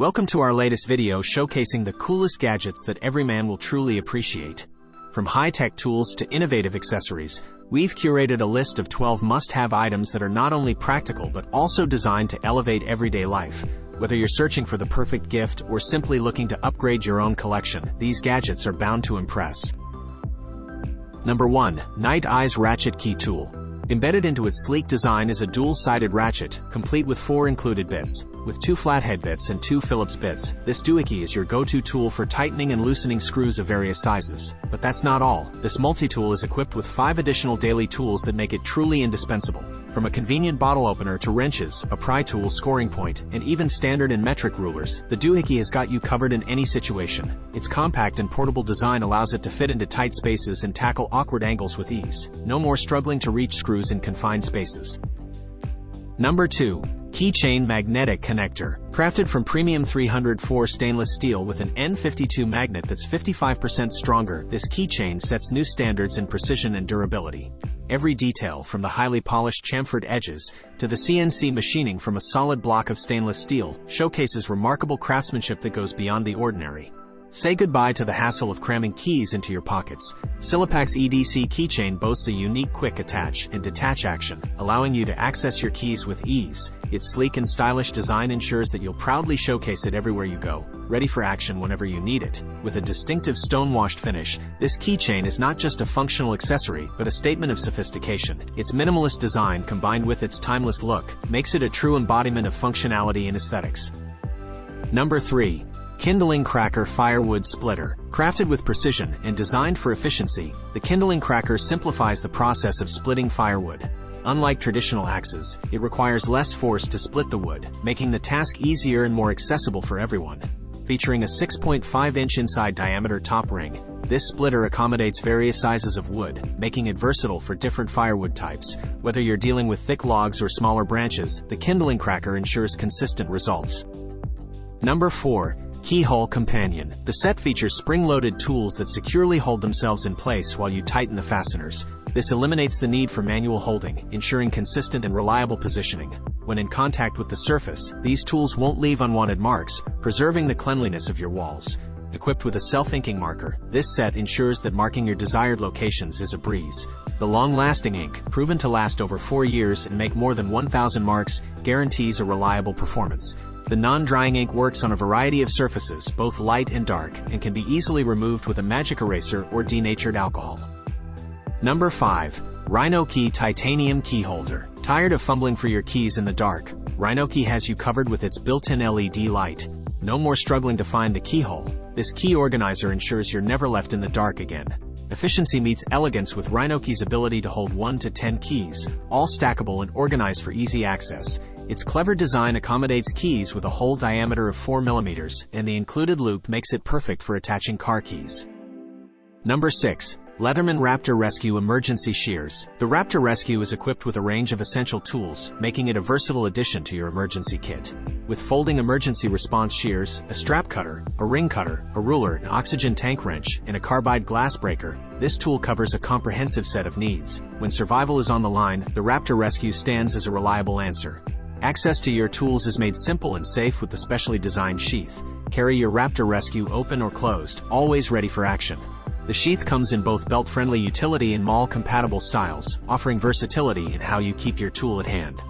Welcome to our latest video showcasing the coolest gadgets that every man will truly appreciate. From high-tech tools to innovative accessories, we've curated a list of 12 must-have items that are not only practical but also designed to elevate everyday life. Whether you're searching for the perfect gift or simply looking to upgrade your own collection, these gadgets are bound to impress. Number 1. Night Eyes Ratchet Key Tool. Embedded into its sleek design is a dual-sided ratchet, complete with 4 included bits. With 2 flathead bits and 2 Phillips bits, this doohickey is your go-to tool for tightening and loosening screws of various sizes. But that's not all. This multi-tool is equipped with 5 additional daily tools that make it truly indispensable. From a convenient bottle opener to wrenches, a pry tool, scoring point, and even standard and metric rulers, the doohickey has got you covered in any situation. Its compact and portable design allows it to fit into tight spaces and tackle awkward angles with ease. No more struggling to reach screws in confined spaces. Number 2. Keychain Magnetic Connector. Crafted from premium 304 stainless steel with an N52 magnet that's 55% stronger, this keychain sets new standards in precision and durability. Every detail, from the highly polished chamfered edges to the CNC machining from a solid block of stainless steel, showcases remarkable craftsmanship that goes beyond the ordinary. Say goodbye to the hassle of cramming keys into your pockets. Silipak's EDC keychain boasts a unique quick attach and detach action, allowing you to access your keys with ease. Its sleek and stylish design ensures that you'll proudly showcase it everywhere you go, ready for action whenever you need it. With a distinctive stone-washed finish, this keychain is not just a functional accessory, but a statement of sophistication. Its minimalist design, combined with its timeless look, makes it a true embodiment of functionality and aesthetics. Number 3. Kindling Cracker Firewood Splitter. Crafted with precision and designed for efficiency, the Kindling Cracker simplifies the process of splitting firewood. Unlike traditional axes, it requires less force to split the wood, making the task easier and more accessible for everyone. Featuring a 6.5-inch inside diameter top ring, this splitter accommodates various sizes of wood, making it versatile for different firewood types. Whether you're dealing with thick logs or smaller branches, the Kindling Cracker ensures consistent results. Number 4. Keyhole Companion. The set features spring-loaded tools that securely hold themselves in place while you tighten the fasteners. This eliminates the need for manual holding, ensuring consistent and reliable positioning. When in contact with the surface, these tools won't leave unwanted marks, preserving the cleanliness of your walls. Equipped with a self-inking marker, this set ensures that marking your desired locations is a breeze. The long-lasting ink, proven to last over 4 years and make more than 1,000 marks, guarantees a reliable performance. The non-drying ink works on a variety of surfaces, both light and dark, and can be easily removed with a magic eraser or denatured alcohol. Number 5. Rhinokey Titanium Keyholder. Tired of fumbling for your keys in the dark? Rhinokey has you covered with its built-in LED light. No more struggling to find the keyhole. This key organizer ensures you're never left in the dark again. Efficiency meets elegance with Rhinokey's ability to hold 1 to 10 keys, all stackable and organized for easy access. Its clever design accommodates keys with a hole diameter of 4 mm, and the included loop makes it perfect for attaching car keys. Number 6. Leatherman Raptor Rescue Emergency Shears. The Raptor Rescue is equipped with a range of essential tools, making it a versatile addition to your emergency kit. With folding emergency response shears, a strap cutter, a ring cutter, a ruler, an oxygen tank wrench, and a carbide glass breaker, this tool covers a comprehensive set of needs. When survival is on the line, the Raptor Rescue stands as a reliable answer. Access to your tools is made simple and safe with the specially designed sheath. Carry your Raptor Rescue open or closed, always ready for action. The sheath comes in both belt-friendly utility and mall-compatible styles, offering versatility in how you keep your tool at hand.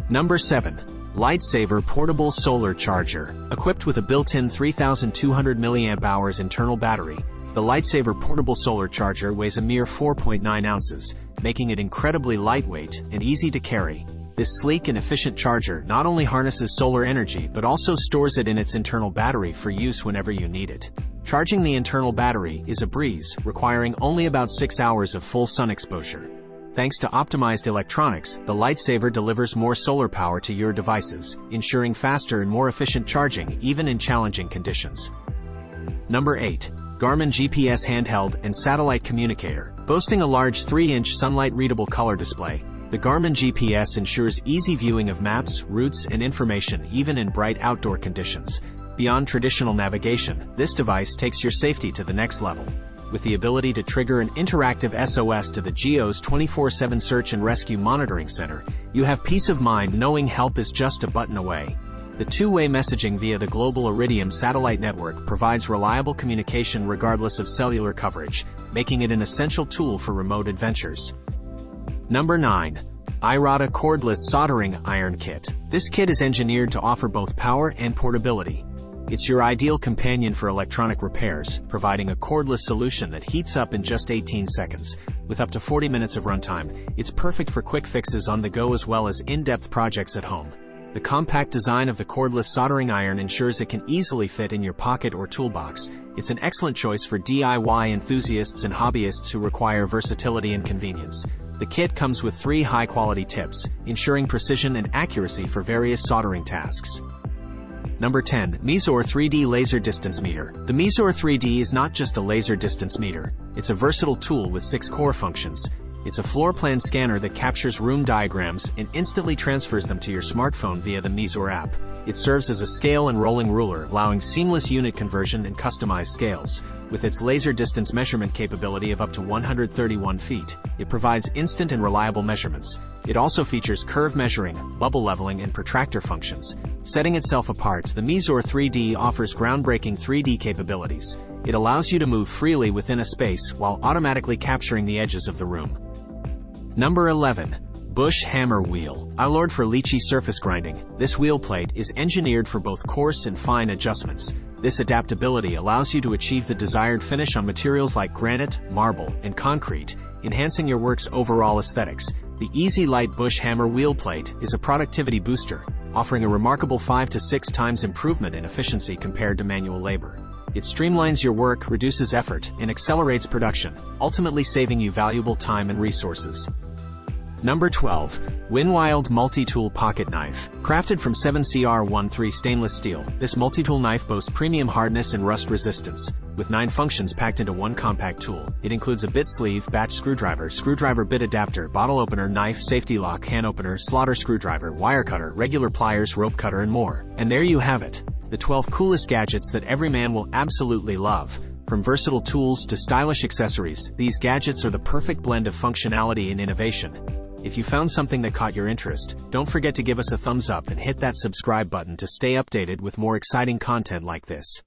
Number 7. LightSaver Portable Solar Charger. Equipped with a built-in 3,200 mAh internal battery, the LightSaver Portable Solar Charger weighs a mere 4.9 ounces, making it incredibly lightweight and easy to carry. This sleek and efficient charger not only harnesses solar energy but also stores it in its internal battery for use whenever you need it. Charging the internal battery is a breeze, requiring only about 6 hours of full sun exposure. Thanks to optimized electronics, the LightSaver delivers more solar power to your devices, ensuring faster and more efficient charging even in challenging conditions. Number 8. Garmin GPS Handheld and Satellite Communicator. Boasting a large 3-inch sunlight-readable color display, the Garmin GPS ensures easy viewing of maps, routes, and information even in bright outdoor conditions. Beyond traditional navigation, this device takes your safety to the next level. With the ability to trigger an interactive SOS to the GEO's 24/7 Search and Rescue Monitoring Center, you have peace of mind knowing help is just a button away. The two-way messaging via the global Iridium satellite network provides reliable communication regardless of cellular coverage, making it an essential tool for remote adventures. Number 9. Iroda Cordless Soldering Iron Kit. This kit is engineered to offer both power and portability. It's your ideal companion for electronic repairs, providing a cordless solution that heats up in just 18 seconds. With up to 40 minutes of runtime, it's perfect for quick fixes on the go as well as in-depth projects at home. The compact design of the cordless soldering iron ensures it can easily fit in your pocket or toolbox. It's an excellent choice for DIY enthusiasts and hobbyists who require versatility and convenience. The kit comes with 3 high-quality tips, ensuring precision and accuracy for various soldering tasks. Number 10. Meazor 3D Laser Distance Meter. The Meazor 3D is not just a laser distance meter. It's a versatile tool with 6 core functions. It's a floor plan scanner that captures room diagrams and instantly transfers them to your smartphone via the Meazor app. It serves as a scale and rolling ruler, allowing seamless unit conversion and customized scales. With its laser distance measurement capability of up to 131 feet, it provides instant and reliable measurements. It also features curve measuring, bubble leveling, and protractor functions. Setting itself apart, the Meazor 3D offers groundbreaking 3D capabilities. It allows you to move freely within a space while automatically capturing the edges of the room. Number 11. Bush Hammer Wheel. Iroda for Leachy surface grinding. This wheel plate is engineered for both coarse and fine adjustments. This adaptability allows you to achieve the desired finish on materials like granite, marble, and concrete, enhancing your work's overall aesthetics. The Easy Light Bush Hammer Wheel Plate is a productivity booster, offering a remarkable 5 to 6 times improvement in efficiency compared to manual labor. It streamlines your work, reduces effort, and accelerates production, ultimately saving you valuable time and resources. Number 12. Winwild Multitool Pocket Knife. Crafted from 7CR13 stainless steel, this multi-tool knife boasts premium hardness and rust resistance. With 9 functions packed into one compact tool, it includes a bit sleeve, batch screwdriver bit adapter, bottle opener, knife, safety lock, can opener, slaughter screwdriver, wire cutter, regular pliers, rope cutter, and more. And there you have it. The 12 coolest gadgets that every man will absolutely love. From versatile tools to stylish accessories, these gadgets are the perfect blend of functionality and innovation. If you found something that caught your interest, don't forget to give us a thumbs up and hit that subscribe button to stay updated with more exciting content like this.